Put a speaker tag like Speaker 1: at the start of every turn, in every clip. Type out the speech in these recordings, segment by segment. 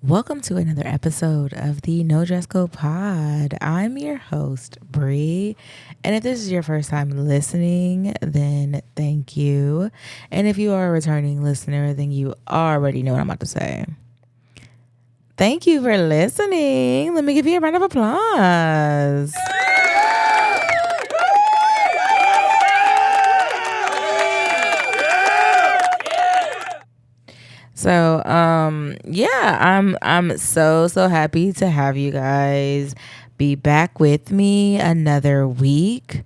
Speaker 1: Welcome to another episode of the nodresscodepod. I'm your host, Bree, and if this is your first time listening, then thank you. And if you are a returning listener, then you already know what I'm about to say. Thank you for listening. Let me give you a round of applause. So, I'm so happy to have you guys be back with me another week.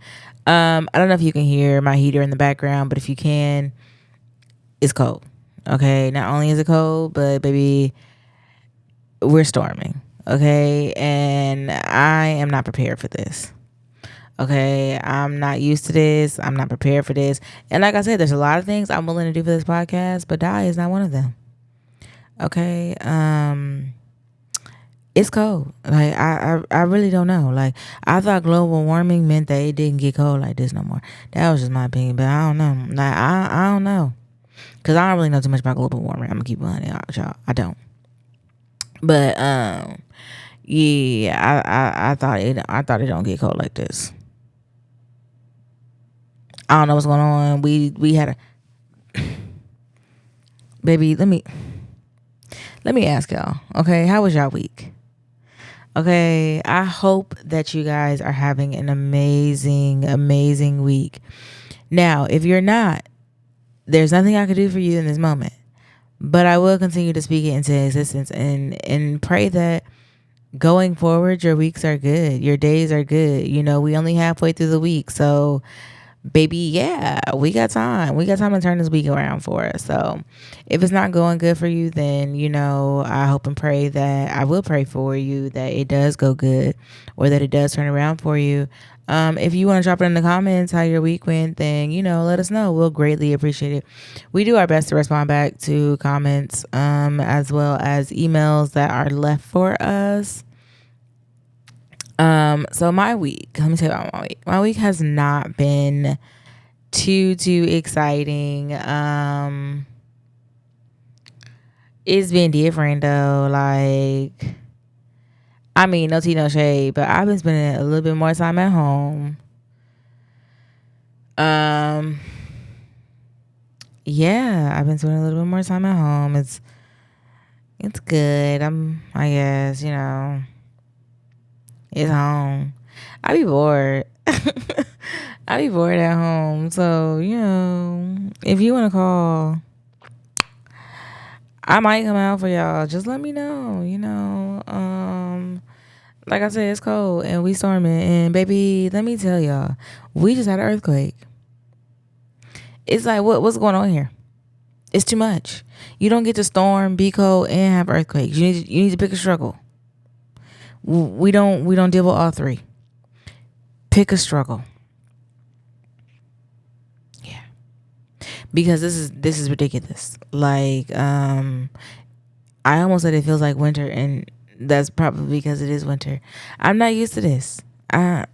Speaker 1: I don't know if you can hear my heater in the background, but if you can, it's cold. Okay, not only is it cold, but baby, we're storming. Okay, and I am not prepared for this. Okay, I'm not used to this. I'm not prepared for this. And like I said, there's a lot of things I'm willing to do for this podcast, but die is not one of them. Okay. It's cold. Like I really don't know. Like I thought global warming meant that it didn't get cold like this no more. That was just my opinion, but I don't know. Like I don't know. Cause I don't really know too much about global warming. I'm gonna keep it 100 out, y'all. I don't. But yeah, I thought it don't get cold like this. I don't know what's going on. We had a baby, let me ask y'all, okay, how was y'all week? Okay, I hope that you guys are having an amazing week. Now, if you're not, there's nothing I can do for you in this moment. But I will continue to speak it into existence and pray that going forward, your weeks are good. Your days are good. You know, we only halfway through the week. So baby, yeah, we got time. We got time to turn this week around for us. So if it's not going good for you, then, you know, I hope and pray that I will pray for you that it does go good or that it does turn around for you. If you want to drop it in the comments how your week went, then, you know, let us know. We'll greatly appreciate it. We do our best to respond back to comments as well as emails that are left for us. So my week, let me tell you about my week. My week has not been too exciting. It's been different though. Like, I mean, no tea, no shade, but I've been spending a little bit more time at home. Yeah, I've been spending a little bit more time at home. It's good. I guess, you know, it's home. I be bored. I be bored at home. So, you know, if you want to call, I might come out for y'all. Just let me know, you know. Like I said, it's cold and we storming. And baby, let me tell y'all, we just had an earthquake. It's like what's going on here? It's too much. You don't get to storm, be cold, and have earthquakes. You need to pick a struggle. We don't deal with all three. Pick a struggle. Yeah. Because this is ridiculous. Like, I almost said it feels like winter, and that's probably because it is winter. I'm not used to this. I'm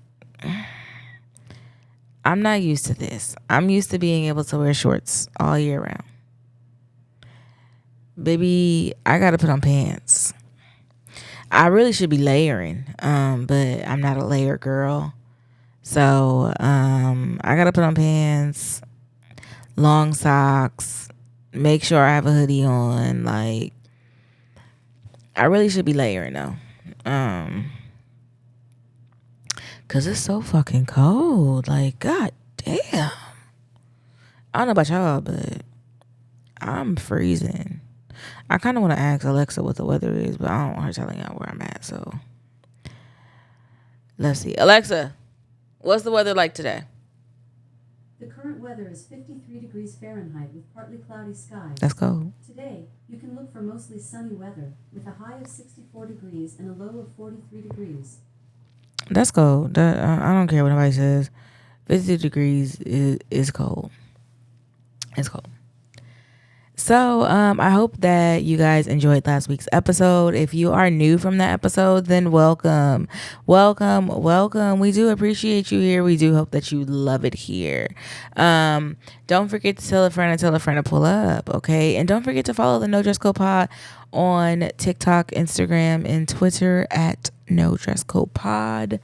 Speaker 1: not used to this. I'm used to being able to wear shorts all year round. Baby, I gotta put on pants. I really should be layering, but I'm not a layer girl. So I gotta put on pants, long socks, make sure I have a hoodie on. Like, I really should be layering though. Cause it's so fucking cold. Like, god damn. I don't know about y'all, but I'm freezing. I kind of want to ask Alexa what the weather is, but I don't want her telling y'all where I'm at. So let's see. Alexa, what's the weather like today?
Speaker 2: The current weather is 53 degrees Fahrenheit with partly cloudy skies.
Speaker 1: That's cold.
Speaker 2: Today, you can look for mostly sunny weather with a high of 64 degrees and a low of 43 degrees.
Speaker 1: That's cold. I don't care what nobody says. 50 degrees is cold. It's cold. So, I hope that you guys enjoyed last week's episode. If you are new from that episode, then welcome, welcome, welcome. We do appreciate you here. We do hope that you love it here. Don't forget to tell a friend to pull up, okay? And don't forget to follow the No Dress Code Pod on TikTok, Instagram, and Twitter at No Dress Code Pod.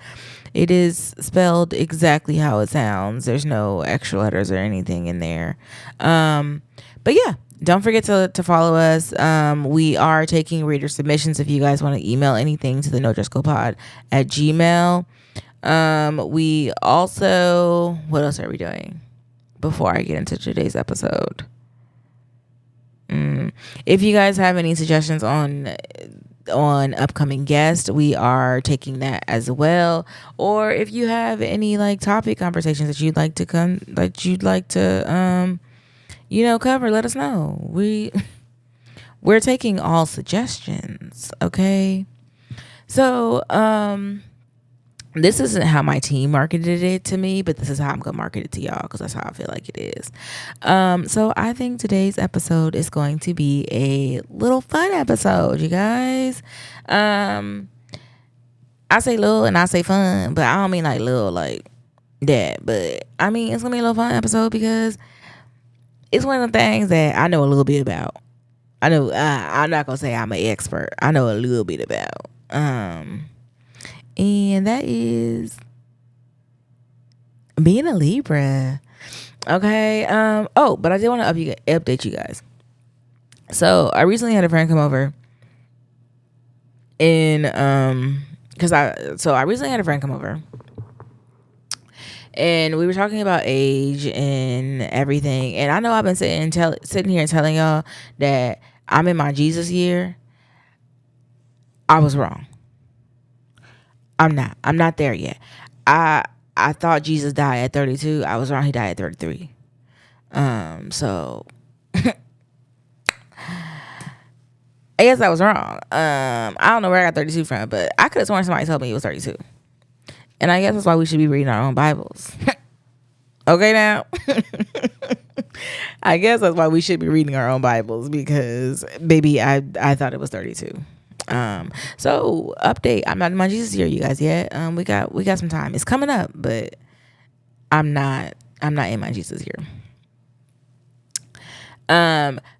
Speaker 1: It is spelled exactly how it sounds. There's no extra letters or anything in there. But yeah, don't forget to follow us. We are taking reader submissions if you guys want to email anything to the No Dress Code Pod at Gmail. We also, what else are we doing before I get into today's episode? If you guys have any suggestions on upcoming guests, we are taking that as well. Or if you have any like topic conversations that you'd like to cover, let us know. We're taking all suggestions, okay? So this isn't how my team marketed it to me, but this is how I'm gonna market it to y'all, because that's how I feel like it is. So I think today's episode is going to be a little fun episode, you guys. I say little and I say fun, but I don't mean like little like that. But I mean, it's gonna be a little fun episode because it's one of the things that I know a little bit about. I know I'm not gonna say I'm an expert. I know a little bit about. And that is being a Libra. Okay. But I did want to update you guys. So I recently had a friend come over, and I recently had a friend come over, and we were talking about age and everything. And I know I've been sitting here and telling y'all that I'm in my Jesus year. I was wrong. I'm not there yet. I thought Jesus died at 32. I was wrong. He died at 33. So I guess I was wrong. I don't know where I got 32 from, but I could have sworn somebody told me it was 32. And I guess that's why we should be reading our own Bibles. Okay, now. I guess that's why we should be reading our own Bibles, because baby, I thought it was 32. So update, I'm not in my Jesus year, you guys, yet. We got some time. It's coming up, but I'm not in my Jesus year.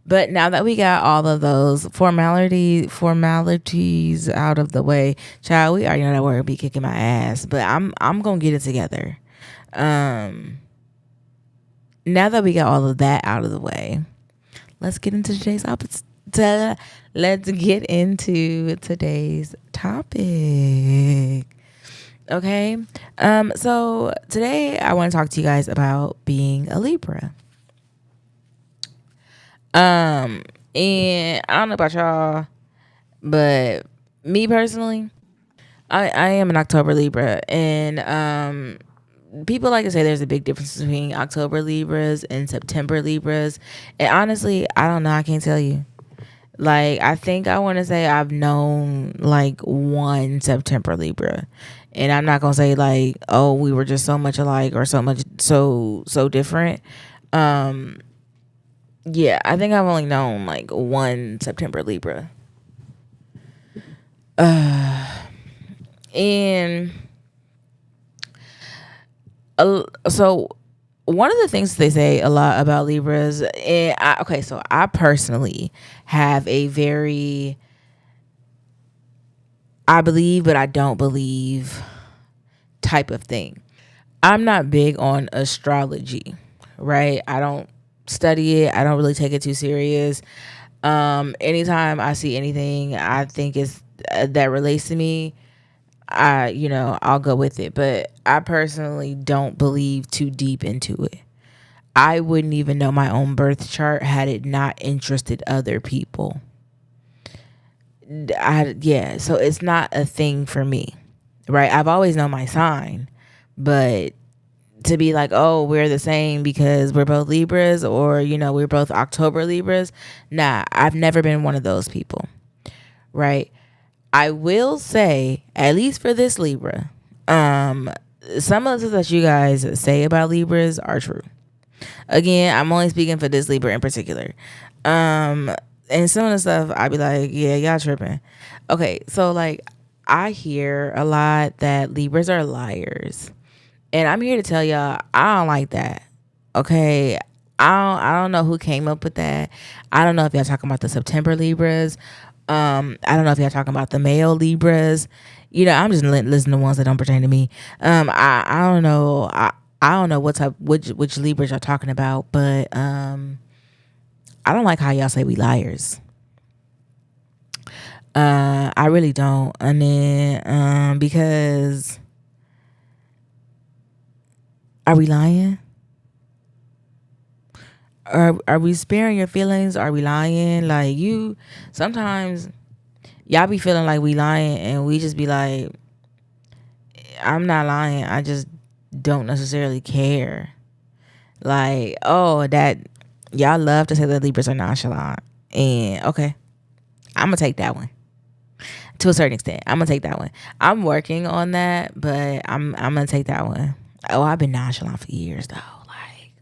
Speaker 1: But now that we got all of those formalities out of the way, child, we already know that we're gonna be kicking my ass, but I'm gonna get it together. Now that we got all of that out of the way, let's get into today's let's get into today's topic. Okay. So today I want to talk to you guys about being a Libra. And I don't know about y'all, but me personally, I am an October Libra, and people like to say there's a big difference between October Libras and September Libras. And honestly, I don't know. I can't tell you. Like, I think I want to say I've known like one September Libra, and I'm not gonna say like, oh, we were just so much alike or so different. Yeah, I think I've only known like one September Libra. And so one of the things they say a lot about Libras, so I personally have a very I believe but I don't believe type of thing. I'm not big on astrology, right? I don't study it. I don't really take it too serious. Anytime I see anything I think is that relates to me, I'll go with it. But I personally don't believe too deep into it. I wouldn't even know my own birth chart had it not interested other people. So it's not a thing for me, right? I've always known my sign, but to be like, oh, we're the same because we're both Libras, or, we're both October Libras. Nah, I've never been one of those people, right? I will say, at least for this Libra, some of the stuff that you guys say about Libras are true. Again, I'm only speaking for this Libra in particular. Um, and some of the stuff I be like, yeah, y'all tripping. Okay, so like I hear a lot that Libras are liars. And I'm here to tell y'all I don't like that. Okay. I don't know who came up with that. I don't know if y'all talking about the September Libras. I don't know if y'all talking about the male Libras. I'm just listening to ones that don't pertain to me. I don't know. I don't know which Libras y'all talking about, but I don't like how y'all say we liars. I really don't. And then because are we lying? Are we sparing your feelings? Are we lying? Like you sometimes y'all be feeling like we lying and we just be like, I'm not lying. I just don't necessarily care. Like, oh, that y'all love to say that Libras are nonchalant. And okay, I'm gonna take that one. To a certain extent. I'm gonna take that one. I'm working on that, but I'm gonna take that one. Oh, I've been nonchalant for years though. Like,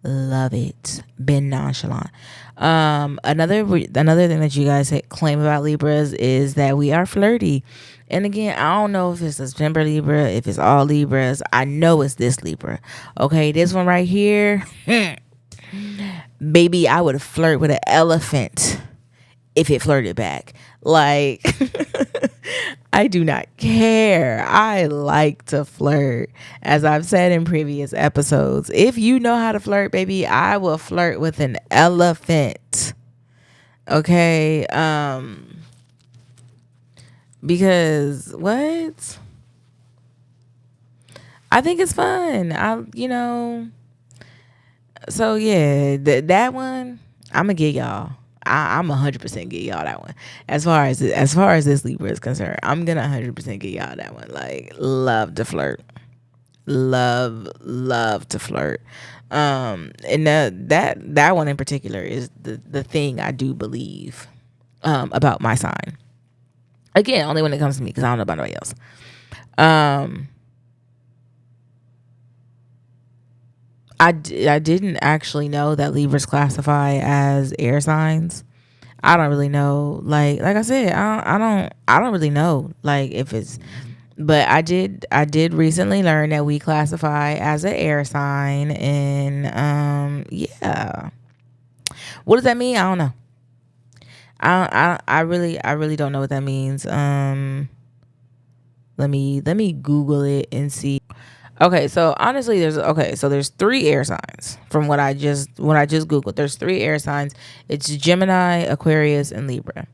Speaker 1: love it. Been nonchalant. Another thing that you guys claim about Libras is that we are flirty. And again, I don't know if it's a September Libra, if it's all Libras. I know it's this Libra. Okay, this one right here. Baby, I would flirt with an elephant if it flirted back. Like, I do not care. I like to flirt. As I've said in previous episodes, if you know how to flirt, baby, I will flirt with an elephant. Okay? Because what? I think it's fun. So yeah, that one, I'm gonna get y'all. I'm 100% get y'all that one. As far as this Libra is concerned, I'm gonna 100% get y'all that one. Like, love to flirt, love to flirt. And that one in particular is the thing I do believe about my sign. Again, only when it comes to me, because I don't know about nobody else. I didn't actually know that Libras classify as air signs. I don't really know. Like I said, I don't really know. Like if it's, but I did recently learn that we classify as an air sign, and yeah. What does that mean? I don't know. I really don't know what that means. Let me Google it and see. Okay, so honestly, there's three air signs from what I just Googled. There's three air signs. It's Gemini, Aquarius, and Libra.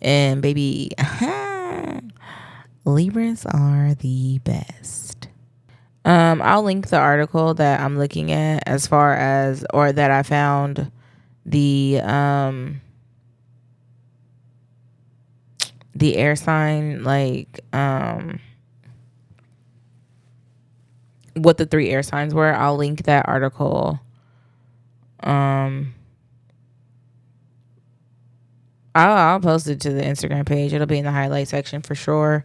Speaker 1: And baby, Libras are the best. I'll link the article that I'm looking at as far as, or that I found the air sign, like what the three air signs were. I'll link that article. I'll post it to the Instagram page. It'll be in the highlight section for sure.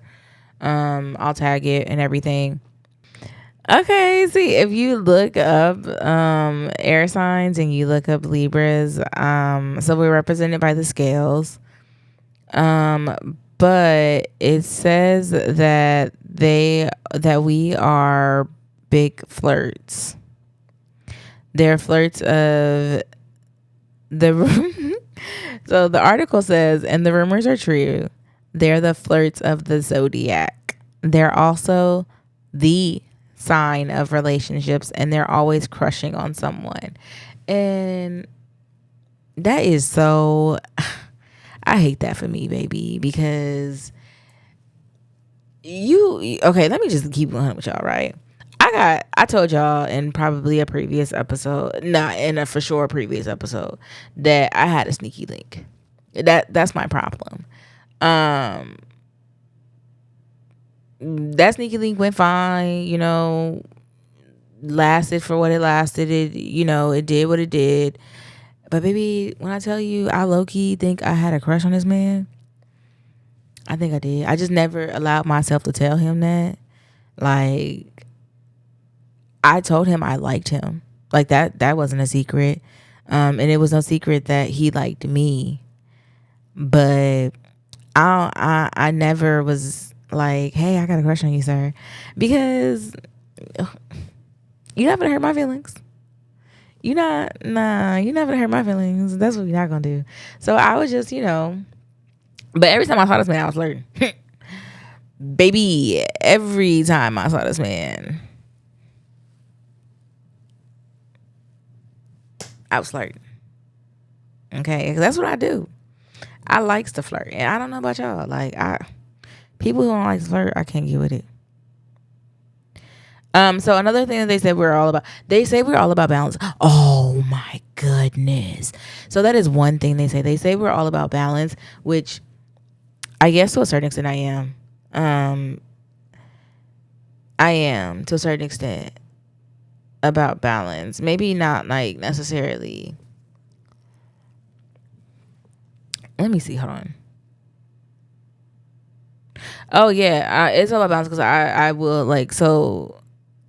Speaker 1: I'll tag it and everything. Okay, see, if you look up air signs and you look up Libras, so we're represented by the scales. But it says that we are big flirts. They're flirts of the so the article says, and the rumors are true, they're the flirts of the zodiac. They're also the sign of relationships, and they're always crushing on someone. And that is so I hate that for me, baby, because okay, let me just keep going with y'all, right? I told y'all in probably a previous episode, not in a for sure previous episode, that I had a sneaky link. That's my problem. That sneaky link went fine, lasted for what it lasted. It did what it did. But baby, when I tell you I low-key think I had a crush on this man, I think I did. I just never allowed myself to tell him that. Like, I told him I liked him. Like that wasn't a secret. And it was no secret that he liked me, but I never was like, hey, I got a crush on you, sir, because you not gonna hurt my feelings. You're not gonna hurt my feelings. That's what you're not gonna do. So I was just, but every time I saw this man, I was flirting. Baby, every time I saw this man, I was flirting. Okay, 'cause that's what I do. I likes to flirt, and I don't know about y'all. Like, people who don't like to flirt, I can't get with it. So another thing that they say we're all about balance. Oh my goodness. So that is one thing they say. They say we're all about balance, which I guess to a certain extent I am. I am to a certain extent about balance. Maybe not like necessarily. Let me see. Hold on. Oh yeah, it's all about balance because I will like so.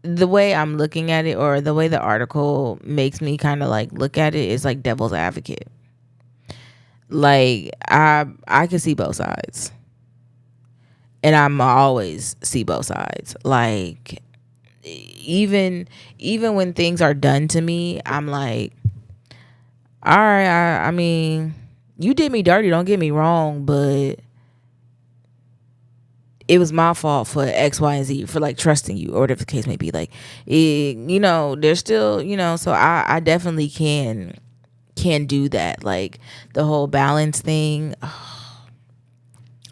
Speaker 1: The way I'm looking at it, or the way the article makes me kind of like look at it, is like devil's advocate. Like I can see both sides, and I'm always see both sides. Like even when things are done to me, I'm like, all right, I mean, you did me dirty, don't get me wrong, but it was my fault for X, Y, and Z, for like trusting you, or whatever the case may be. Like, there's still, so I definitely can do that. Like the whole balance thing,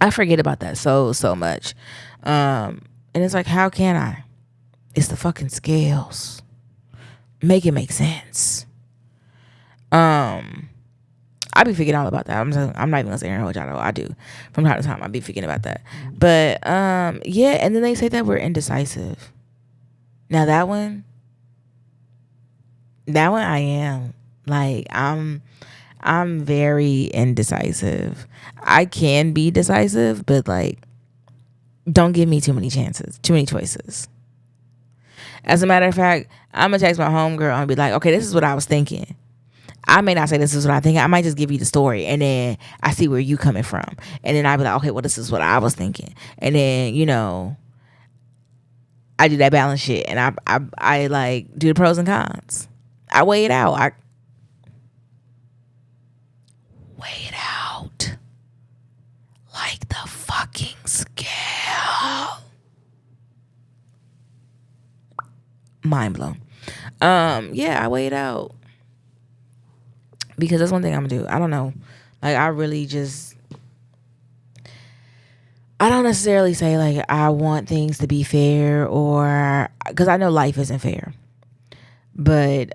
Speaker 1: I forget about that so much. And it's like, how can I? It's the fucking scales. Make it make sense. I be forgetting all about that. I'm not even gonna say what y'all know. I do from time to time. I be forgetting about that. But yeah. And then they say that we're indecisive. Now that one I am. Like I'm very indecisive. I can be decisive, but like, don't give me too many chances, too many choices. As a matter of fact, I'm gonna text my homegirl and be like, okay, this is what I was thinking. I may not say this is what I think. I might just give you the story, and then I see where you coming from, and then I be like, okay, well, this is what I was thinking, and then I do that balance shit, and I like do the pros and cons. I weigh it out. I weigh it out like the fucking scale. Mind blown. Yeah, I weigh it out. Because that's one thing I'm gonna do. I don't know. Like, I really just, I don't necessarily say like I want things to be fair, or because I know life isn't fair. But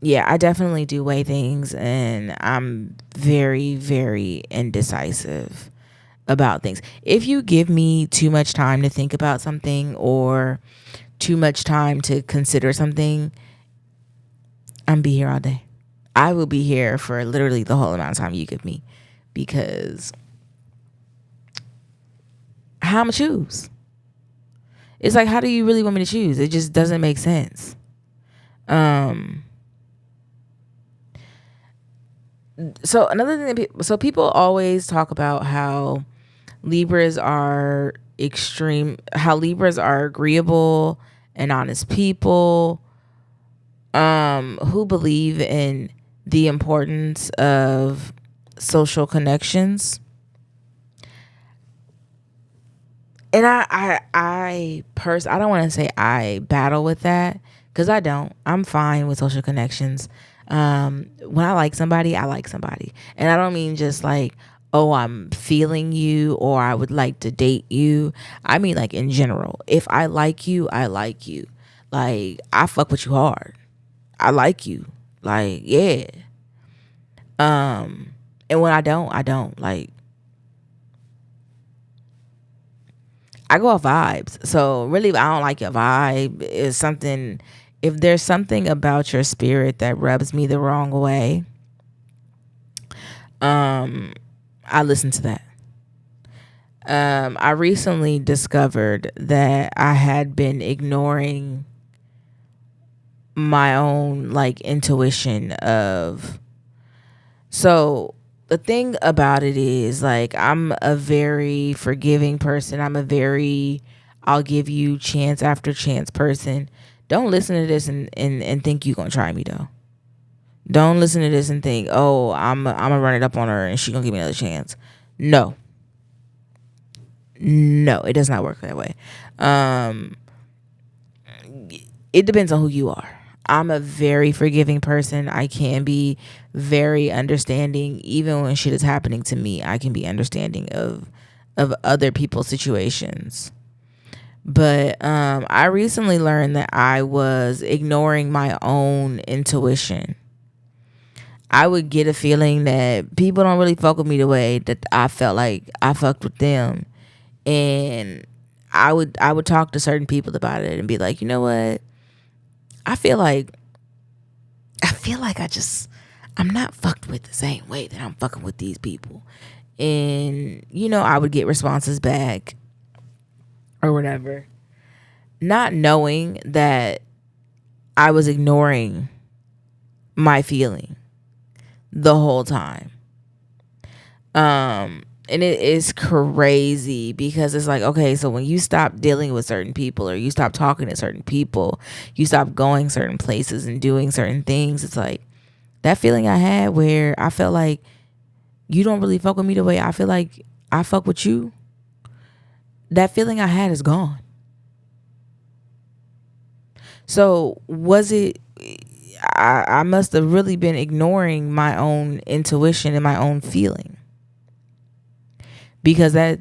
Speaker 1: yeah, I definitely do weigh things, and I'm very, very indecisive about things. If you give me too much time to think about something, or too much time to consider something, I'm be here all day. I will be here for literally the whole amount of time you give me, because how I'm gonna choose? It's like, how do you really want me to choose? It just doesn't make sense. So another thing so people always talk about how Libras are Libras are agreeable and honest people, who believe in the importance of social connections. And I don't want to say I battle with that, because I don't. I'm fine with social connections. When I like somebody, and I don't mean just like, oh, I'm feeling you, or I would like to date you. I mean like in general. If I like you, I like you. Like, I fuck with you hard. I like you. Like, yeah. And when I don't. Like, I go off vibes. So really, if I don't like your vibe, is something, if there's something about your spirit that rubs me the wrong way, I listen to that. I recently discovered that I had been ignoring my own like intuition of. So the thing about it is, like, I'm a very forgiving person. I'll give you chance after chance person. Don't listen to this and think you gonna try me though. Don't listen to this and think, oh, I'm gonna run it up on her and she gonna give me another chance. No, no, it does not work that way. It depends on who you are. I'm a very forgiving person. I can be very understanding. Even when shit is happening to me, I can be understanding of other people's situations. But I recently learned that I was ignoring my own intuition. I would get a feeling that people don't really fuck with me the way that I felt like I fucked with them. And I would talk to certain people about it and be like, you know what? I feel like I'm not fucked with the same way that I'm fucking with these people. And, I would get responses back or whatever. Not knowing that I was ignoring my feeling the whole time. And it is crazy because it's like, okay, so when you stop dealing with certain people or you stop talking to certain people, you stop going certain places and doing certain things, it's like that feeling I had where I felt like you don't really fuck with me the way I feel like I fuck with you. That feeling I had is gone. So was it, I must have really been ignoring my own intuition and my own feeling, because that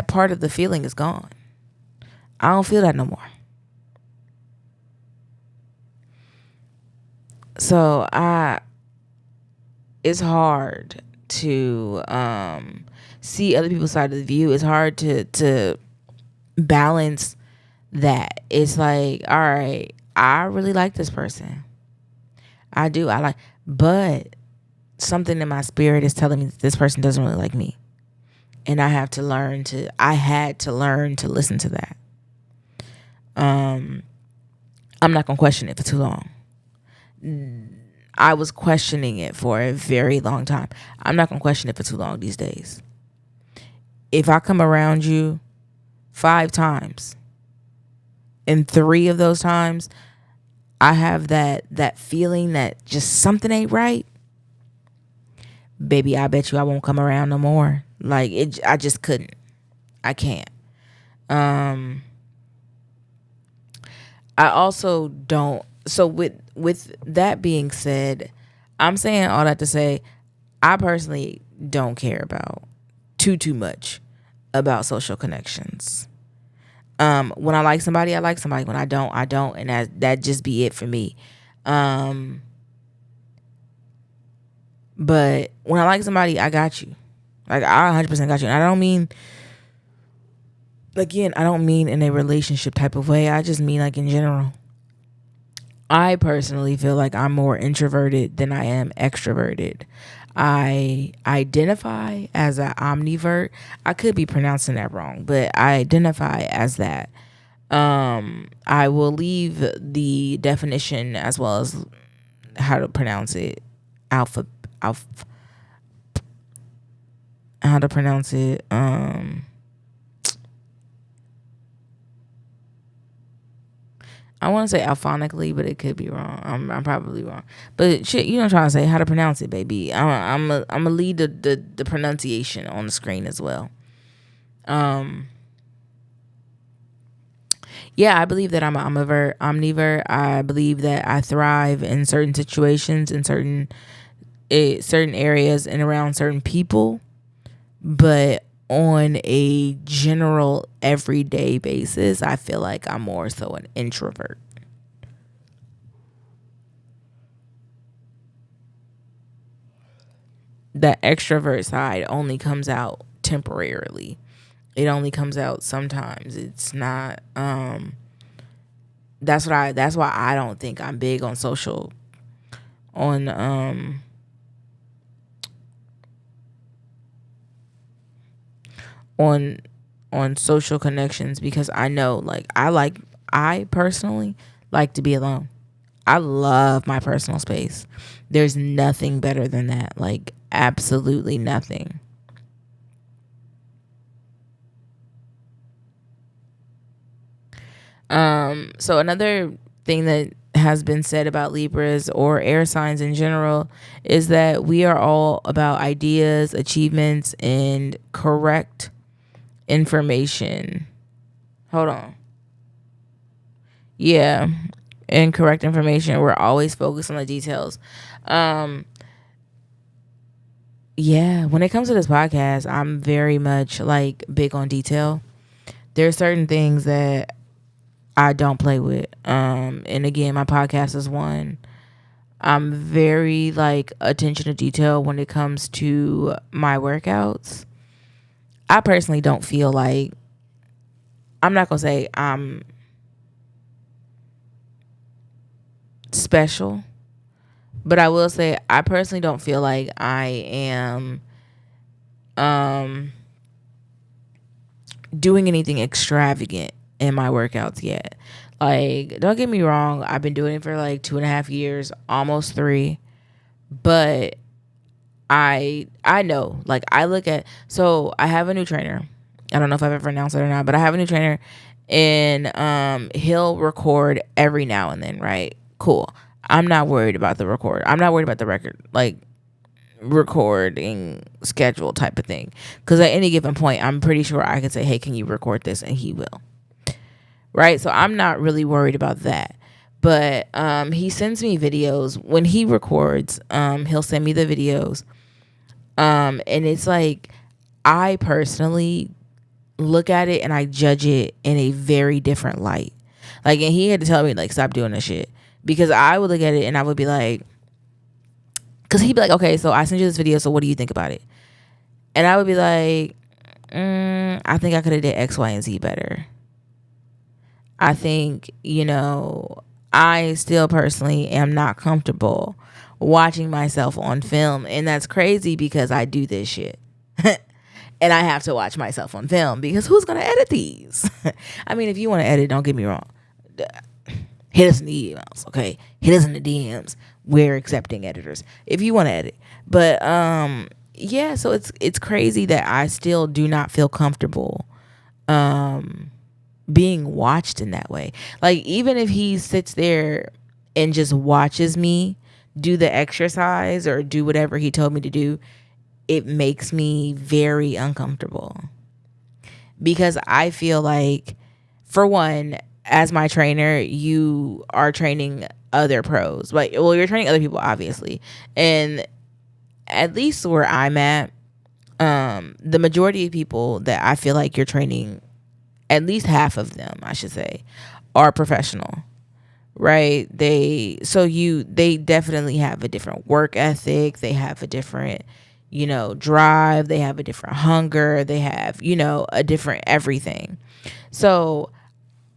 Speaker 1: part of the feeling is gone. I don't feel that no more. So it's hard to see other people's side of the view. It's hard to balance that. It's like, all right, I really like this person. I do. But something in my spirit is telling me that this person doesn't really like me. And I had to learn to listen to that. I'm not going to question it for too long. I was questioning it for a very long time. I'm not going to question it for too long these days. If I come around you 5 times, and 3 of those times I have that feeling that just something ain't right, baby, I bet you I won't come around no more. Like, I just couldn't. I can't. I also don't. So with that being said, I'm saying all that to say, I personally don't care about too much about social connections. When I like somebody, I like somebody. When I don't, I don't, and that just be it for me. But when I like somebody, I got you. Like, I 100% got you. And I don't mean, again, I don't mean in a relationship type of way. I just mean like in general. I personally feel like I'm more introverted than I am extroverted. I identify as an omnivert. I could be pronouncing that wrong, but I identify as that. I will leave the definition as well as how to pronounce it. How to pronounce it. I want to say alphonically, but it could be wrong. I'm probably wrong. But shit, you know what I'm trying to say, how to pronounce it, baby. I'm gonna lead the pronunciation on the screen as well. Yeah, I believe that I'm an omnivore. I believe that I thrive in certain situations, in certain areas, and around certain people. But on a general everyday basis, I feel like I'm more so an introvert. That extrovert side only comes out temporarily. It only comes out sometimes. It's not that's why I don't think I'm big on social on on on social connections, because I know, like, I personally like to be alone. I love my personal space. There's nothing better than that. Like, absolutely nothing. So another thing that has been said about Libras or air signs in general is that we are all about ideas, achievements, and correct information. Hold on. Yeah, and correct information. We're always focused on the details. Yeah, when it comes to this podcast, I'm very much like big on detail. There are certain things that I don't play with. And again, my podcast is one. I'm very like attention to detail when it comes to my workouts. I personally don't feel like, I'm not gonna say I'm special, but I will say I personally don't feel like I am doing anything extravagant in my workouts yet. Like, don't get me wrong, I've been doing it for like 2.5 years, almost 3. But I know, like, I look at, so I have a new trainer. I don't know if I've ever announced it or not, but I have a new trainer, and he'll record every now and then, right? Cool. I'm not worried about the record. I'm not worried about the record, like recording schedule type of thing. Because at any given point, I'm pretty sure I could say, hey, can you record this? And he will. Right? So I'm not really worried about that. But he sends me videos. When he records, he'll send me the videos. And it's like, I personally look at it and I judge it in a very different light. Like, and he had to tell me, like, stop doing this shit. Because I would look at it and I would be like, because he'd be like, okay, so I sent you this video, so what do you think about it? And I would be like, I think I could have did X, Y, and Z better. I think, I still personally am not comfortable watching myself on film. And that's crazy because I do this shit. And I have to watch myself on film because who's going to edit these? I mean, if you want to edit, don't get me wrong. Hit us in the emails, okay? Hit us in the DMs. We're accepting editors if you want to edit. But yeah, so it's crazy that I still do not feel comfortable being watched in that way. Like, even if he sits there and just watches me do the exercise or do whatever he told me to do, it makes me very uncomfortable. Because I feel like, for one, as my trainer, you are training other pros. Like, well, you're training other people, obviously. And at least where I'm at, the majority of people that I feel like you're training, at least half of them, I should say, are professional, right? They definitely have a different work ethic. They have a different, drive. They have a different hunger. They have, a different everything. So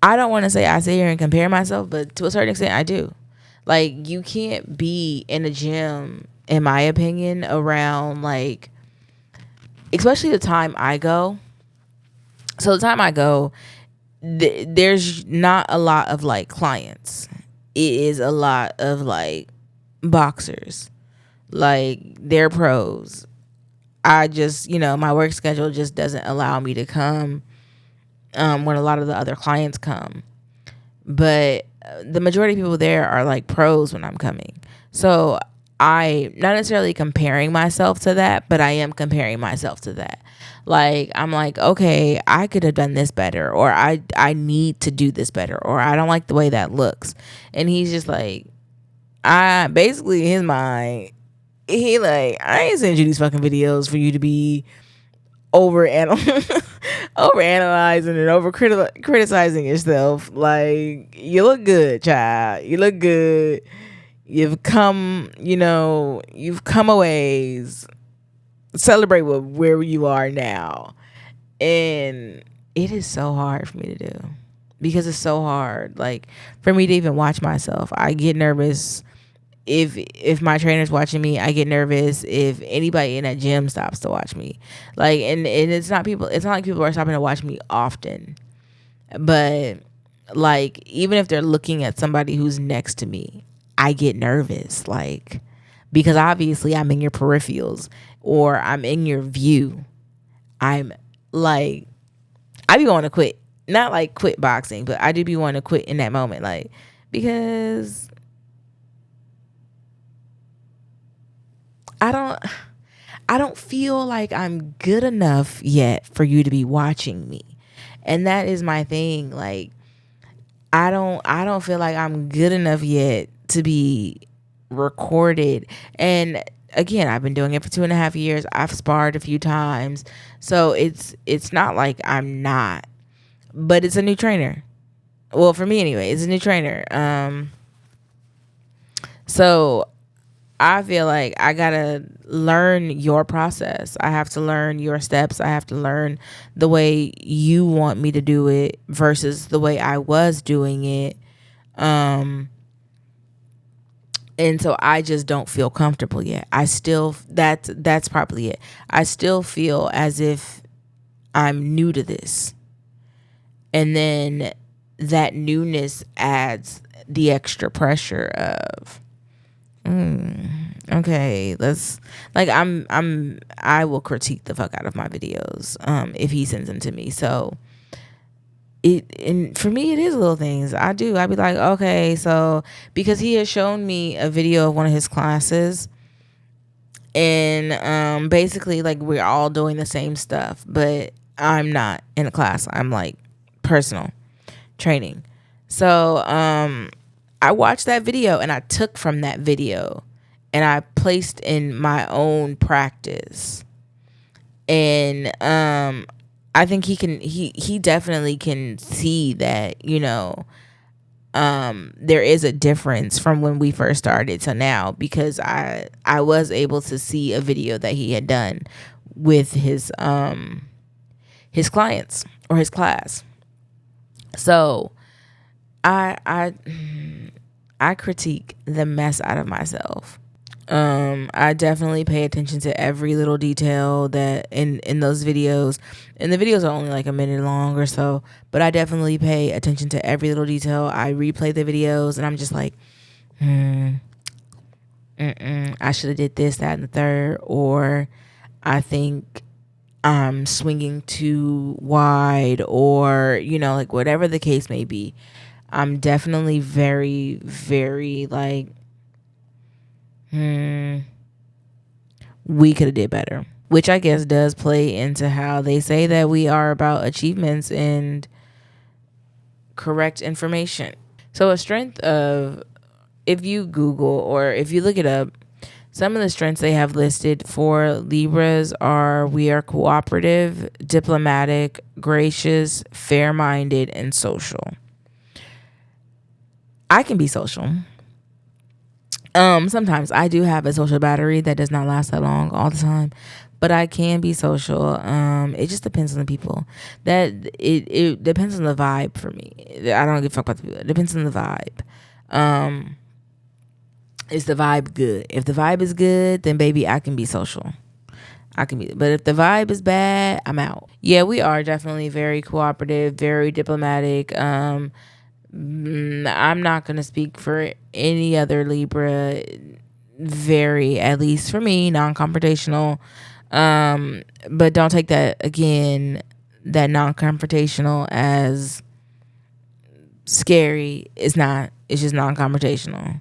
Speaker 1: I don't want to say I sit here and compare myself, but to a certain extent, I do. Like, you can't be in a gym, in my opinion, around, like, especially the time I go. So the time I go, there's not a lot of, like, clients. It is a lot of, like, boxers. Like, they're pros. I just, my work schedule just doesn't allow me to come when a lot of the other clients come. But the majority of people there are like pros when I'm coming. So I not necessarily comparing myself to that, but I am comparing myself to that. Like, I'm like, okay, I could have done this better, or I need to do this better, or I don't like the way that looks. And he's just like, I basically, in his mind, he like, I ain't sent you these fucking videos for you to be overanalyzing and over criticizing yourself. Like, you look good, child. You look good. You've come a ways. Celebrate with where you are now. And it is so hard for me to do because it's so hard. Like, for me to even watch myself, I get nervous. If my trainer's watching me, I get nervous if anybody in that gym stops to watch me. Like, and it's not like people are stopping to watch me often. But, like, even if they're looking at somebody who's next to me, I get nervous, like, because obviously I'm in your peripherals or I'm in your view. I'm like, I be wanting to quit. Not like quit boxing, but I do be wanting to quit in that moment, like, because I don't feel like I'm good enough yet for you to be watching me. And that is my thing. Like, I don't feel like I'm good enough yet to be recorded. And again, I've been doing it for 2.5 years. I've sparred a few times. So it's not like I'm not. But it's a new trainer. Well, for me anyway, it's a new trainer. So I feel like I gotta learn your process. I have to learn your steps. I have to learn the way you want me to do it versus the way I was doing it. And so I just don't feel comfortable yet. I still that's probably it. I still feel as if I'm new to this. And then that newness adds the extra pressure of okay, let's, like, I will critique the fuck out of my videos if he sends them to me. So and for me it is little things. I'd be like, okay, so because he has shown me a video of one of his classes, and basically, like, we're all doing the same stuff, but I'm not in a class. I'm like personal training. So I watched that video and I took from that video and I placed in my own practice. And I think he definitely can see that, there is a difference from when we first started to now, because I was able to see a video that he had done with his clients or his class. So I critique the mess out of myself. I definitely pay attention to every little detail that in those videos, and the videos are only like a minute long or so, but I definitely pay attention to every little detail. I replay the videos and I'm just like, I should have did this, that, and the third, or I think I'm swinging too wide, or, like, whatever the case may be. I'm definitely very, very like, we could have did better, which I guess does play into how they say that we are about achievements and correct information. So a strength of, if you Google or if you look it up, some of the strengths they have listed for Libras are: we are cooperative, diplomatic, gracious, fair-minded, and social. I can be social. Sometimes I do have a social battery that does not last that long all the time, but I can be social. It just depends on the people. That it depends on the vibe for me. I don't give a fuck about the people. It depends on the vibe. Is the vibe good? If the vibe is good, then baby, I can be social. I can be, but if the vibe is bad, I'm out. Yeah, we are definitely very cooperative, very diplomatic. I'm not going to speak for any other Libra. Very, at least for me, non-confrontational. But don't take that, again, that non-confrontational as scary. It's not. It's just non-confrontational.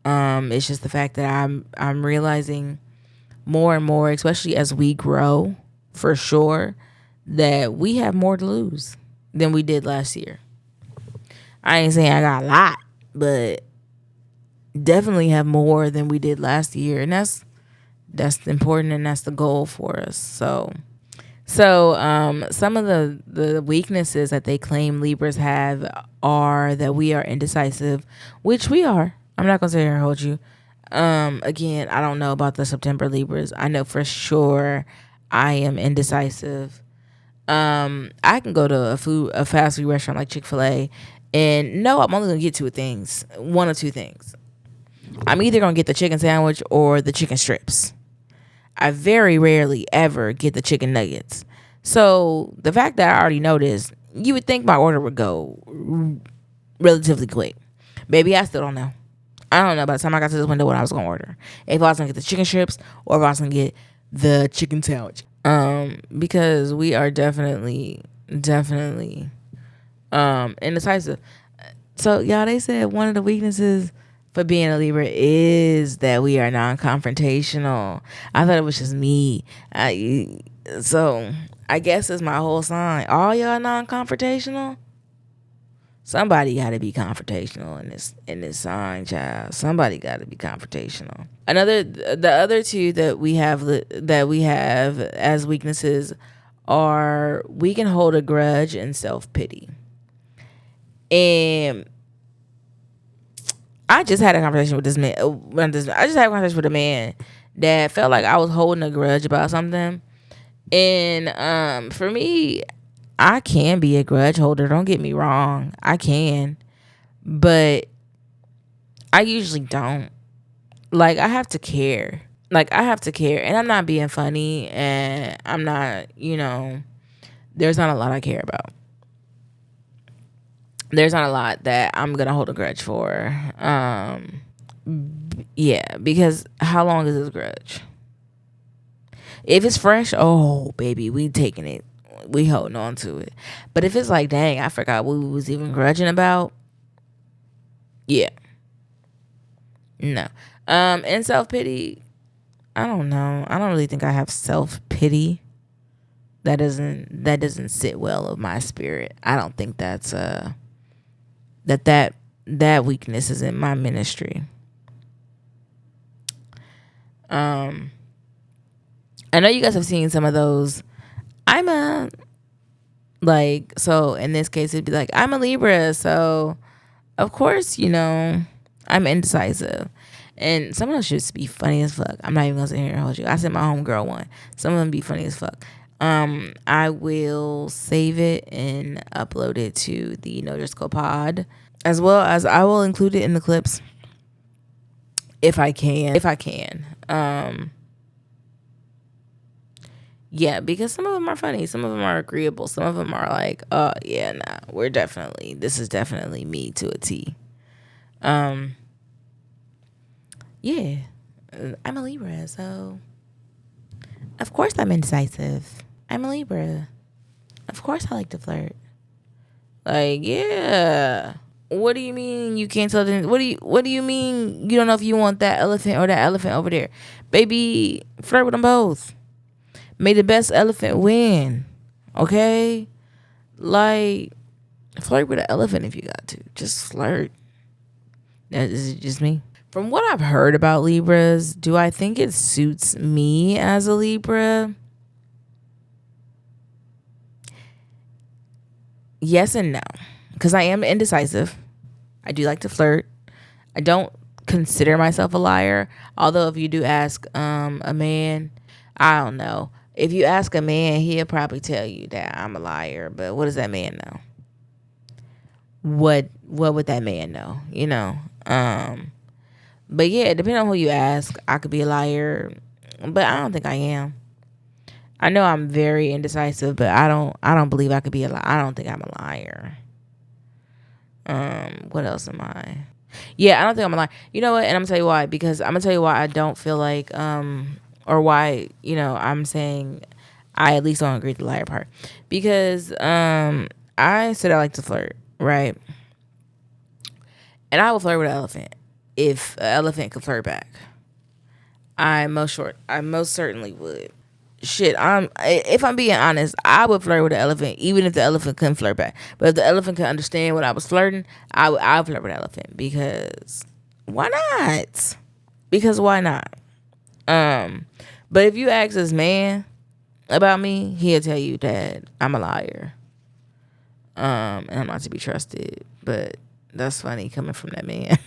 Speaker 1: It's just the fact that I'm realizing more and more, especially as we grow, for sure, that we have more to lose than we did last year. I ain't saying I got a lot, but definitely have more than we did last year. And that's important, and that's the goal for us. So some of the weaknesses that they claim Libras have are that we are indecisive, which we are. I'm not going to sit here and hold you. Again, I don't know about the September Libras. I know for sure I am indecisive. I can go to a fast food restaurant like Chick-fil-A, and no, I'm only gonna get one or two things. I'm either gonna get the chicken sandwich or the chicken strips. I very rarely ever get the chicken nuggets. So the fact that I already know this, you would think my order would go relatively quick. Baby, I still don't know. I don't know. By the time I got to this window, what I was gonna order, if I was gonna get the chicken strips or if I was gonna get the chicken sandwich. Because we are definitely indecisive. So y'all, they said one of the weaknesses for being a Libra is that we are non-confrontational. I thought it was just me. So I guess it's my whole sign. All y'all non-confrontational. Somebody got to be confrontational in this sign, child. Somebody got to be confrontational. The other two that we have as weaknesses are we can hold a grudge and self-pity. And I just had a conversation with this man. I just had a conversation with a man that felt like I was holding a grudge about something. And for me, I can be a grudge holder. Don't get me wrong. I can. But I usually don't. Like, I have to care. And I'm not being funny. And I'm not, there's not a lot I care about. There's not a lot that I'm going to hold a grudge for. Yeah, because how long is this grudge? If it's fresh, oh, baby, we taking it. We holding on to it. But if it's like, dang, I forgot what we was even grudging about. Yeah. No. And self-pity, I don't know. I don't really think I have self-pity. That doesn't sit well with my spirit. I don't think that's that weakness is in my ministry. I know you guys have seen some of those. So in this case, it'd be like, I'm a Libra, so of course, I'm indecisive. And some of those should be funny as fuck. I'm not even gonna sit here and hold you. I sent my homegirl one. Some of them be funny as fuck. I will save it and upload it to the nodresscodepod, as well as I will include it in the clips if I can. Yeah, because some of them are funny, some of them are agreeable, some of them are like, oh yeah, nah, this is definitely me to a T. Yeah, I'm a Libra, so of course I'm indecisive. I'm a Libra. Of course I like to flirt. Like, yeah. What do you mean you can't tell them? What do you mean you don't know if you want that elephant or that elephant over there? Baby, flirt with them both. May the best elephant win. Okay? Like, flirt with an elephant if you got to. Just flirt. Is it just me? From what I've heard about Libras, do I think it suits me as a Libra? Yes and no. Because I am indecisive. I do like to flirt. I don't consider myself a liar. Although if you do ask a man, I don't know. If you ask a man, he'll probably tell you that I'm a liar. But what does that man know? What would that man know? But yeah, depending on who you ask, I could be a liar. But I don't think I am. I know I'm very indecisive, but I don't believe I could be a liar. I don't think I'm a liar. What else am I? Yeah, I don't think I'm a liar. You know what? And I'm gonna tell you why. Because I'm gonna tell you why I don't feel like or why, I'm saying I at least don't agree with the liar part. Because I said I like to flirt, right? And I will flirt with an elephant if an elephant could flirt back. I most certainly would. Shit, if I'm being honest, I would flirt with an elephant even if the elephant couldn't flirt back. But if the elephant could understand what I was flirting, I would flirt with an elephant, because why not? Because why not? But if you ask this man about me, he'll tell you that I'm a liar. And I'm not to be trusted. But that's funny coming from that man.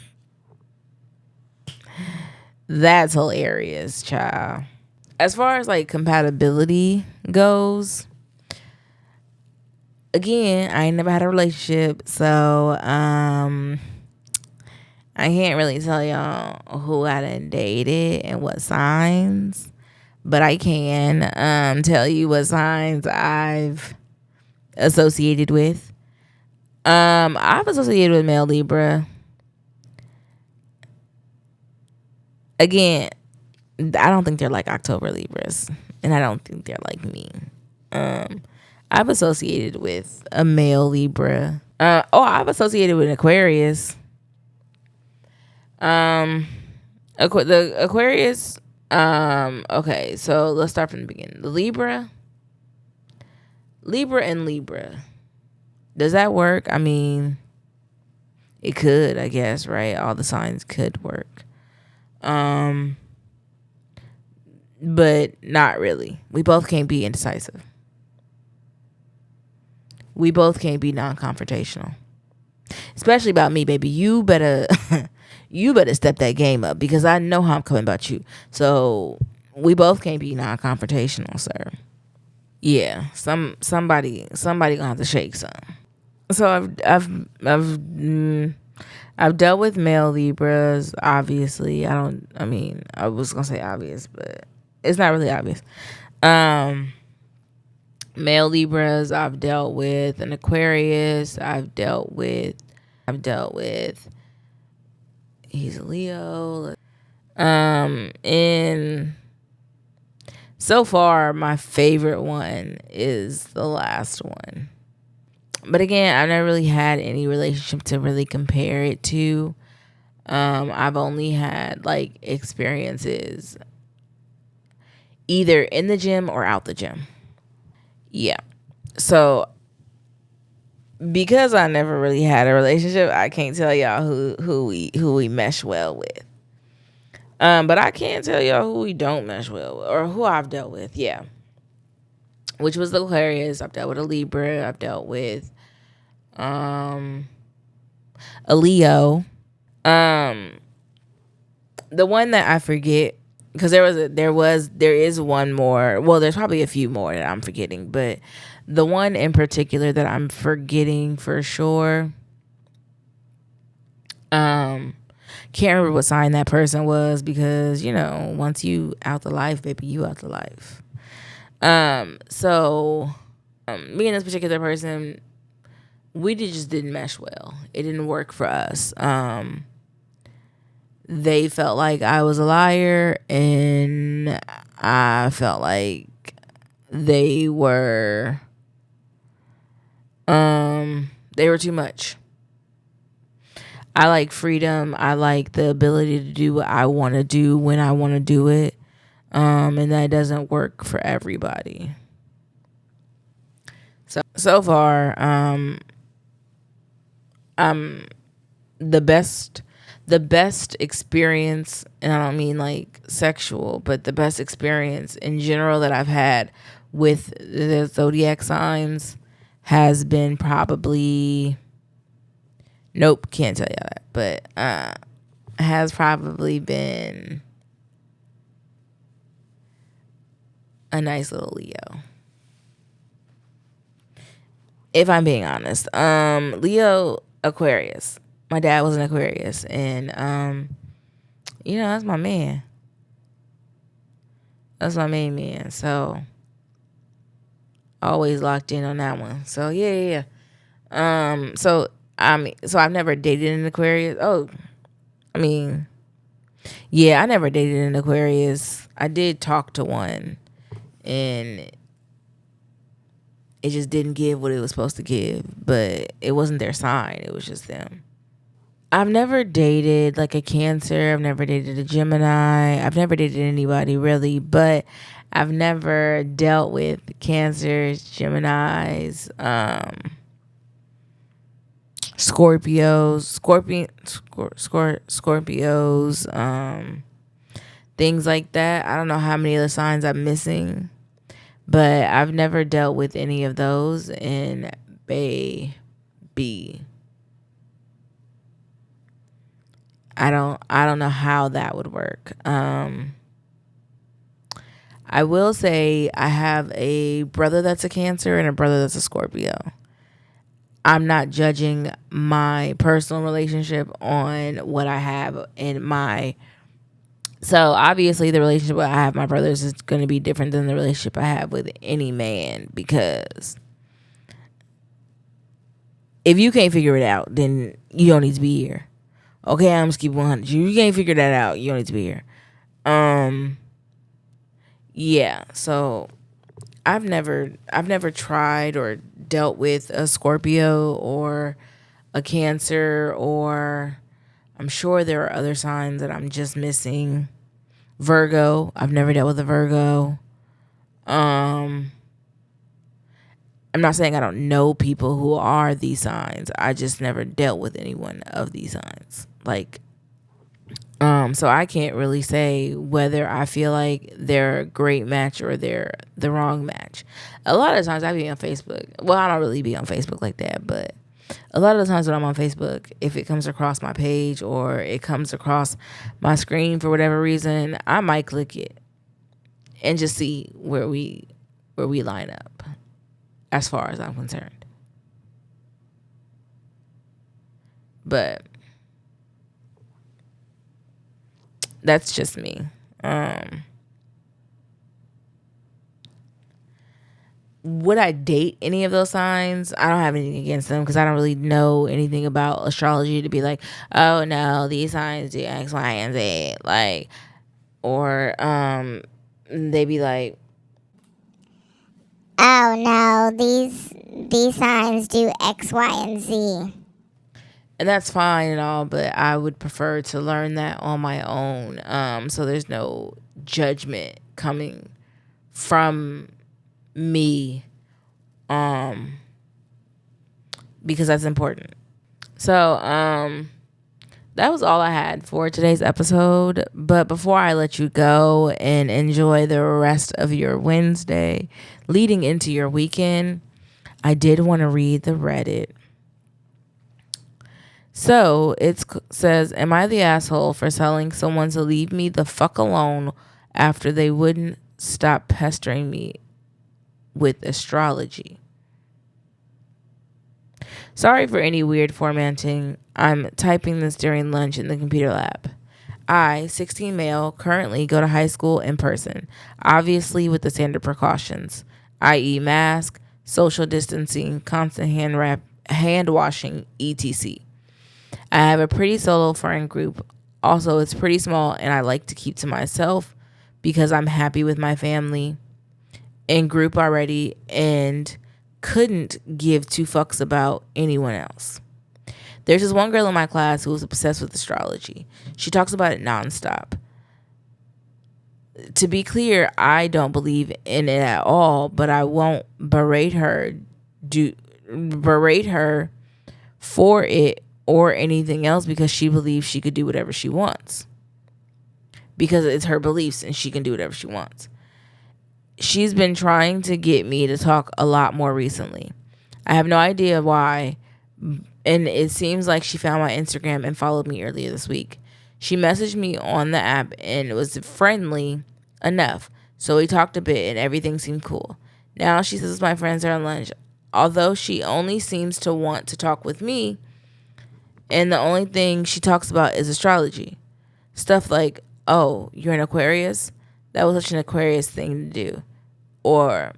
Speaker 1: That's hilarious, child. As far as like compatibility goes, again, I ain't never had a relationship, so I can't really tell y'all who I done dated and what signs, but I can tell you what signs I've associated with. I've associated with male Libra. again, I don't think they're like October Libras, and I don't think they're like me. I've associated with a male Libra. I've associated with an Aquarius. The Aquarius. Okay, so let's start from the beginning. The Libra and Libra. Does that work? I mean, it could, I guess, right? All the signs could work. But not really. We both can't be indecisive. We both can't be non-confrontational. Especially about me, baby. You better you better step that game up, because I know how I'm coming about you. So we both can't be non-confrontational, sir. Yeah, somebody gonna have to shake some. So I've dealt with male Libras. Obviously, I was gonna say obvious, but it's not really obvious. Male Libras. I've dealt with an Aquarius. I've dealt with. He's a Leo. And so far, my favorite one is the last one. But again, I've never really had any relationship to really compare it to. I've only had like experiences either in the gym or out the gym. Yeah. So because I never really had a relationship, I can't tell y'all who we mesh well with. But I can tell y'all who we don't mesh well with, or who I've dealt with. Yeah. Which was the Aquarius. I've dealt with a Libra. I've dealt with a Leo. The one that I forget, because there is one more. Well, there's probably a few more that I'm forgetting, but the one in particular that I'm forgetting for sure, can't remember what sign that person was, because once you out the life, baby, you out the life. So me and this particular person, we just didn't mesh well. It didn't work for us. They felt like I was a liar, and I felt like they were too much. I like freedom. I like the ability to do what I want to do when I want to do it. And that doesn't work for everybody. So far, the best experience, and I don't mean like sexual, but the best experience in general that I've had with the zodiac signs has been probably, nope, can't tell you that, but has probably been a nice little Leo. If I'm being honest. Leo, Aquarius. My dad was an Aquarius, and that's my man. That's my main man. So always locked in on that one. So yeah. So I've never dated an Aquarius. I never dated an Aquarius. I did talk to one, and it just didn't give what it was supposed to give, but it wasn't their sign. It was just them. I've never dated like a Cancer. I've never dated a Gemini. I've never dated anybody really, but I've never dealt with Cancers, Geminis, Scorpios, things like that. I don't know how many other signs I'm missing, but I've never dealt with any of those. And baby, I don't know how that would work. I will say I have a brother that's a Cancer and a brother that's a Scorpio. I'm not judging my personal relationship on what I have in my. So obviously the relationship I have with my brothers is going to be different than the relationship I have with any man, because if you can't figure it out, then you don't need to be here. Okay, I'm just keep 100. You can't figure that out, you don't need to be here. Yeah, so I've never tried or dealt with a Scorpio or a Cancer, or I'm sure there are other signs that I'm just missing. Virgo, I've never dealt with a Virgo. I'm not saying I don't know people who are these signs. I just never dealt with anyone of these signs. So I can't really say whether I feel like they're a great match or they're the wrong match. A lot of times I be on Facebook. Well, I don't really be on Facebook like that, but a lot of the times when I'm on Facebook, if it comes across my page or it comes across my screen for whatever reason, I might click it and just see where we line up as far as I'm concerned. But that's just me. Would I date any of those signs? I don't have anything against them because I don't really know anything about astrology to be like, oh no, these signs do X, Y, and Z. Or they be like,
Speaker 3: oh no, these signs do X, Y, and Z.
Speaker 1: and that's fine and all, but I would prefer to learn that on my own. So there's no judgment coming from me, because that's important. So, that was all I had for today's episode. But before I let you go and enjoy the rest of your Wednesday leading into your weekend, I did want to read the Reddit. So it says, am I the asshole for telling someone to leave me the fuck alone after they wouldn't stop pestering me with astrology? Sorry for any weird formatting. I'm typing this during lunch in the computer lab. I, 16 male, currently go to high school in person, obviously with the standard precautions, i.e. mask, social distancing, constant hand washing, etc. I have a pretty solo friend group. Also, it's pretty small and I like to keep to myself because I'm happy with my family in group already and couldn't give two fucks about anyone else. There's this one girl in my class who was obsessed with astrology. She talks about it nonstop. To be clear, I don't believe in it at all, but I won't berate her for it or anything else because she believes she could do whatever she wants. Because it's her beliefs and she can do whatever she wants. She's been trying to get me to talk a lot more recently. I have no idea why, and it seems like she found my Instagram and followed me earlier this week. She messaged me on the app and was friendly enough, so we talked a bit and everything seemed cool. Now she says my friends are on lunch, although she only seems to want to talk with me, and the only thing she talks about is astrology. Stuff like, oh, you're an Aquarius? That was such an Aquarius thing to do. Or,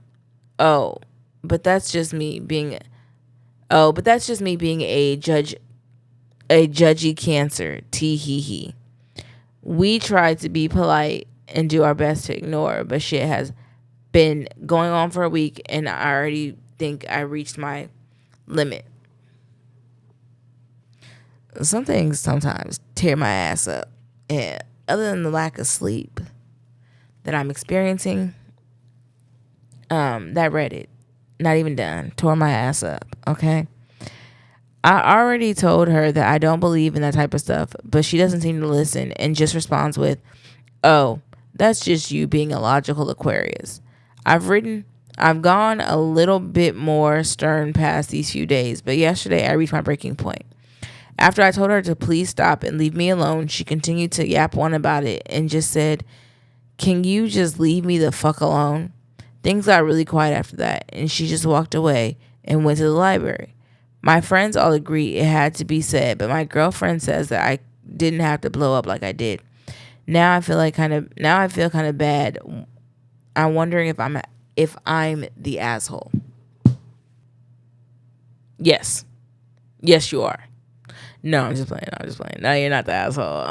Speaker 1: oh, but that's just me being a judgy Cancer. Tee hee hee. We try to be polite and do our best to ignore, but shit has been going on for a week and I already think I reached my limit. Some things sometimes tear my ass up. And other than the lack of sleep that I'm experiencing, that Reddit, not even done, tore my ass up, okay? I already told her that I don't believe in that type of stuff, but she doesn't seem to listen and just responds with, oh, that's just you being a logical Aquarius. I've gone a little bit more stern past these few days, but yesterday I reached my breaking point. After I told her to please stop and leave me alone, she continued to yap on about it and just said, can you just leave me the fuck alone? Things got really quiet after that, and she just walked away and went to the library. My friends all agree it had to be said, but my girlfriend says that I didn't have to blow up like I did. Now I feel kind of bad. I'm wondering if I'm the asshole. Yes. Yes, you are. No, I'm just playing. No, you're not the asshole.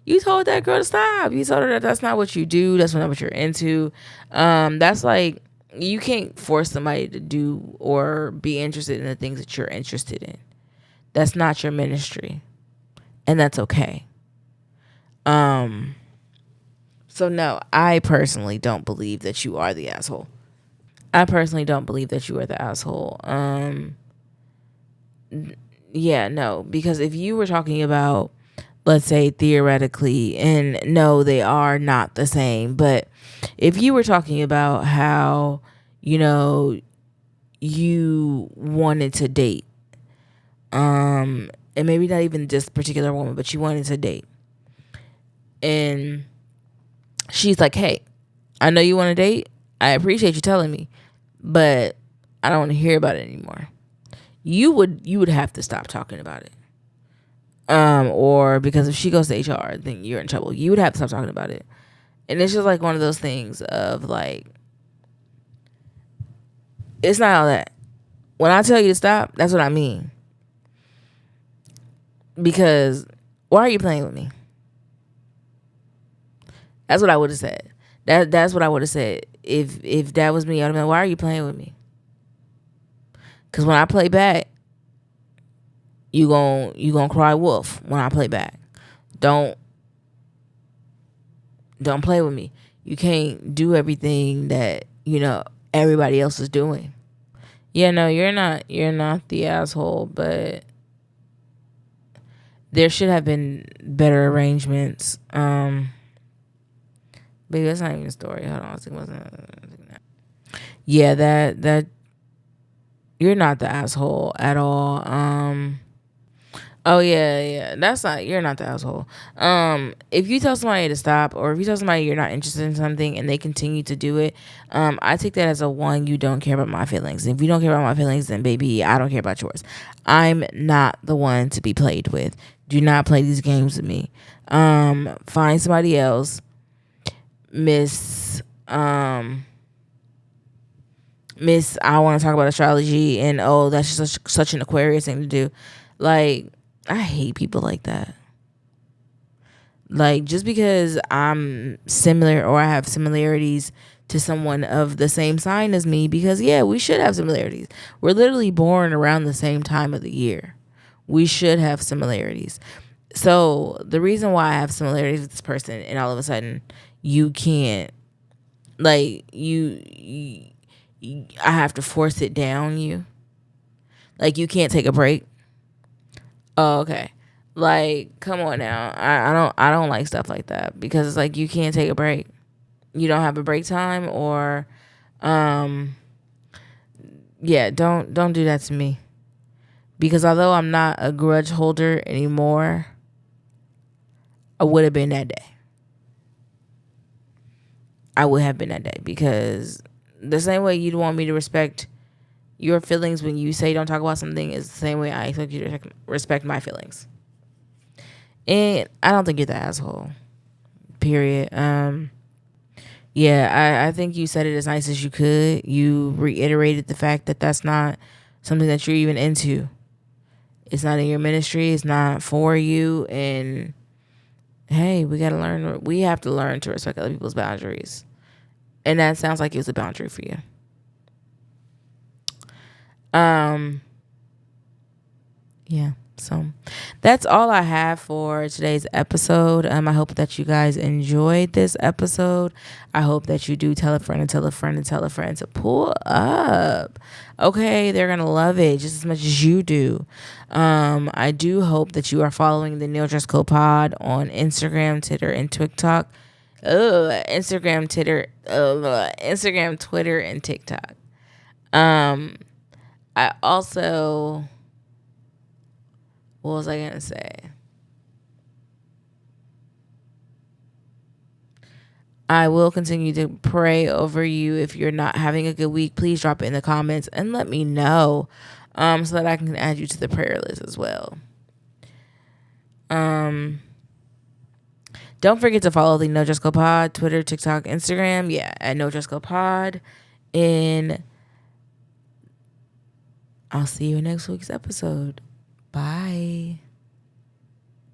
Speaker 1: You told that girl to stop. You told her that that's not what you do. That's not what you're into. That's like, you can't force somebody to do or be interested in the things that you're interested in. That's not your ministry. And that's okay. So no, I personally don't believe that you are the asshole. I personally don't believe that you are the asshole. Yeah, no, because if you were talking about, let's say theoretically, and no, they are not the same, but if you were talking about how, you wanted to date, and maybe not even this particular woman, but you wanted to date, and she's like, hey, I know you want to date. I appreciate you telling me, but I don't want to hear about it anymore. You would have to stop talking about it. Or because if she goes to HR, then you're in trouble. You would have to stop talking about it. And it's just like one of those things of like, it's not all that. When I tell you to stop, that's what I mean. Because why are you playing with me? That's what I would have said. That's what I would have said. If that was me, I'd have been, why are you playing with me? Because when I play back, you gon' cry wolf when I play back. Don't play with me. You can't do everything that, everybody else is doing. Yeah, no, you're not the asshole, but there should have been better arrangements. Baby, that's not even a story. Hold on, it wasn't. Yeah, that you're not the asshole at all. Oh yeah, that's not. You're not the asshole. If you tell somebody to stop, or if you tell somebody you're not interested in something and they continue to do it, I take that as a one. You don't care about my feelings. If you don't care about my feelings, then baby, I don't care about yours. I'm not the one to be played with. Do not play these games with me. Find somebody else, Miss. Miss, I want to talk about astrology, and oh, that's just such an Aquarius thing to do. Like, I hate people like that. Like, just because I'm similar or I have similarities to someone of the same sign as me, because yeah, we should have similarities. We're literally born around the same time of the year. We should have similarities. So the reason why I have similarities with this person, and all of a sudden you can't, like, I have to force it down you. Like, you can't take a break. Oh, okay. Like, come on now. I don't like stuff like that, because it's like, you can't take a break. You don't have a break time, or yeah, don't do that to me. Because although I'm not a grudge holder anymore, I would have been that day. I would have been that day, because the same way you'd want me to respect your feelings when you say don't talk about something is the same way I expect you to respect my feelings. And I don't think you're the asshole. Period. Yeah, I think you said it as nice as you could. You reiterated the fact that that's not something that you're even into. It's not in your ministry. It's not for you. And hey, we have to learn to respect other people's boundaries. And that sounds like it was a boundary for you. Yeah. So that's all I have for today's episode. I hope that you guys enjoyed this episode. I hope that you do tell a friend and tell a friend and tell a friend to pull up. Okay, they're gonna love it just as much as you do. I do hope that you are following the nodresscodepod on Instagram, Twitter, and TikTok. Instagram, Twitter, and TikTok. I also, what was I gonna say? I will continue to pray over you. If you're not having a good week, please drop it in the comments and let me know, so that I can add you to the prayer list as well. Don't forget to follow the No Dress Code Pod, Twitter, TikTok, Instagram. Yeah, at No Dress Code Pod. And I'll see you in next week's episode. Bye.